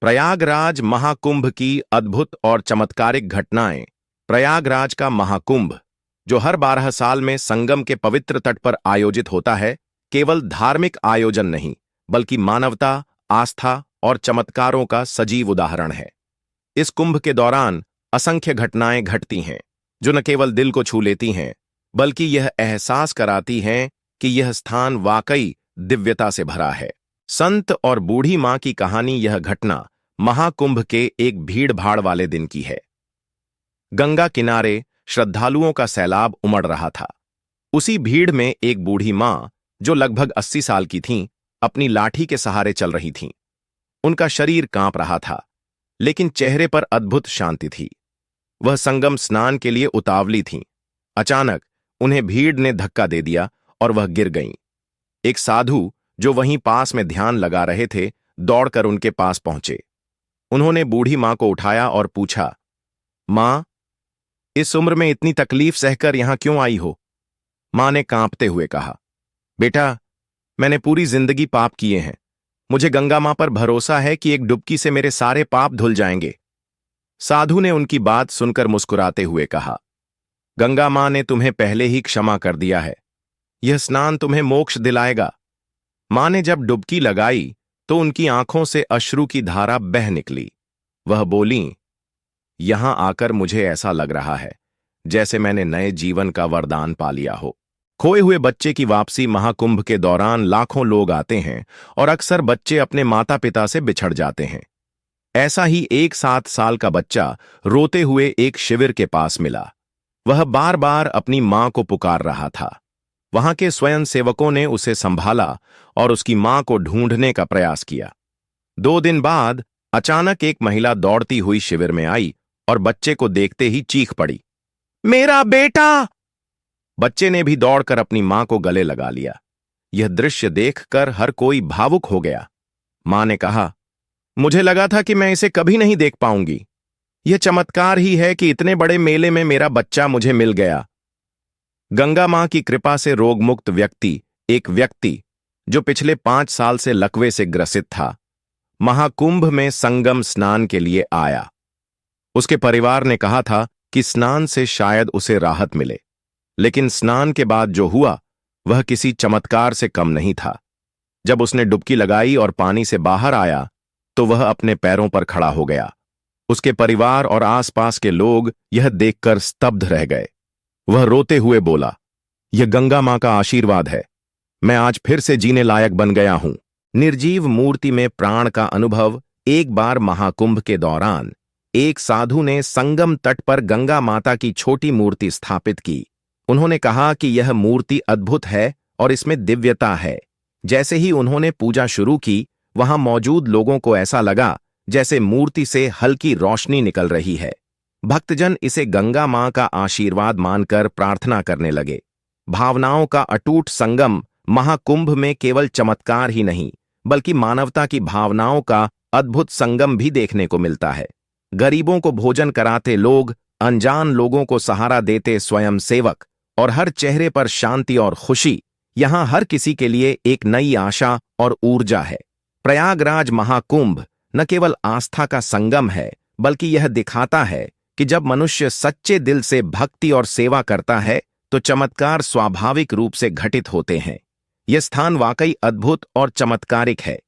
प्रयागराज महाकुंभ की अद्भुत और चमत्कारिक घटनाएं। प्रयागराज का महाकुंभ, जो हर 12 साल में संगम के पवित्र तट पर आयोजित होता है, केवल धार्मिक आयोजन नहीं बल्कि मानवता, आस्था और चमत्कारों का सजीव उदाहरण है। इस कुंभ के दौरान असंख्य घटनाएं घटती हैं, जो न केवल दिल को छू लेती हैं बल्कि यह एहसास कराती हैं कि यह स्थान वाकई दिव्यता से भरा है। संत और बूढ़ी मां की कहानी। यह घटना महाकुंभ के एक भीड़-भाड़ वाले दिन की है। गंगा किनारे श्रद्धालुओं का सैलाब उमड़ रहा था। उसी भीड़ में एक बूढ़ी मां, जो लगभग 80 साल की थीं, अपनी लाठी के सहारे चल रही थीं। उनका शरीर कांप रहा था, लेकिन चेहरे पर अद्भुत शांति थी। वह संगम स्नान के लिए उतावली थीं। अचानक उन्हें भीड़ ने धक्का दे दिया और वह गिर गईं। एक साधु, जो वहीं पास में ध्यान लगा रहे थे, दौड़कर उनके पास पहुंचे। उन्होंने बूढ़ी मां को उठाया और पूछा, मां, इस उम्र में इतनी तकलीफ सहकर यहां क्यों आई हो? मां ने कांपते हुए कहा, बेटा, मैंने पूरी जिंदगी पाप किए हैं। मुझे गंगा मां पर भरोसा है कि एक डुबकी से मेरे सारे पाप धुल जाएंगे। साधु ने उनकी बात सुनकर मुस्कुराते हुए कहा, गंगा मां ने तुम्हें पहले ही क्षमा कर दिया है। यह स्नान तुम्हें मोक्ष दिलाएगा। मां ने जब डुबकी लगाई तो उनकी आंखों से अश्रु की धारा बह निकली। वह बोलीं, यहां आकर मुझे ऐसा लग रहा है जैसे मैंने नए जीवन का वरदान पा लिया हो। खोए हुए बच्चे की वापसी। महाकुंभ के दौरान लाखों लोग आते हैं और अक्सर बच्चे अपने माता पिता से बिछड़ जाते हैं। ऐसा ही एक 7 साल का बच्चा रोते हुए एक शिविर के पास मिला। वह बार बार अपनी मां को पुकार रहा था। वहां के स्वयं सेवकों ने उसे संभाला और उसकी मां को ढूंढने का प्रयास किया। 2 दिन बाद अचानक एक महिला दौड़ती हुई शिविर में आई और बच्चे को देखते ही चीख पड़ी, मेरा बेटा! बच्चे ने भी दौड़कर अपनी मां को गले लगा लिया। यह दृश्य देखकर हर कोई भावुक हो गया। मां ने कहा, मुझे लगा था कि मैं इसे कभी नहीं देख पाऊंगी। यह चमत्कार ही है कि इतने बड़े मेले में मेरा बच्चा मुझे मिल गया। गंगा मां की कृपा से रोगमुक्त व्यक्ति, एक व्यक्ति जो पिछले 5 साल से लकवे से ग्रसित था, महाकुंभ में संगम स्नान के लिए आया। उसके परिवार ने कहा था कि स्नान से शायद उसे राहत मिले, लेकिन स्नान के बाद जो हुआ वह किसी चमत्कार से कम नहीं था। जब उसने डुबकी लगाई और पानी से बाहर आया तो वह अपने पैरों पर खड़ा हो गया। उसके परिवार और आसपास के लोग यह देखकर स्तब्ध रह गए। वह रोते हुए बोला, यह गंगा मां का आशीर्वाद है। मैं आज फिर से जीने लायक बन गया हूं। निर्जीव मूर्ति में प्राण का अनुभव। एक बार महाकुंभ के दौरान एक साधु ने संगम तट पर गंगा माता की छोटी मूर्ति स्थापित की। उन्होंने कहा कि यह मूर्ति अद्भुत है और इसमें दिव्यता है। जैसे ही उन्होंने पूजा शुरू की, वहां मौजूद लोगों को ऐसा लगा जैसे मूर्ति से हल्की रोशनी निकल रही है। भक्तजन इसे गंगा मां का आशीर्वाद मानकर प्रार्थना करने लगे। भावनाओं का अटूट संगम। महाकुंभ में केवल चमत्कार ही नहीं बल्कि मानवता की भावनाओं का अद्भुत संगम भी देखने को मिलता है। गरीबों को भोजन कराते लोग, अनजान लोगों को सहारा देते स्वयं सेवक, और हर चेहरे पर शांति और खुशी। यहां हर किसी के लिए एक नई आशा और ऊर्जा है। प्रयागराज महाकुंभ न केवल आस्था का संगम है बल्कि यह दिखाता है कि जब मनुष्य सच्चे दिल से भक्ति और सेवा करता है तो चमत्कार स्वाभाविक रूप से घटित होते हैं। यह स्थान वाकई अद्भुत और चमत्कारिक है।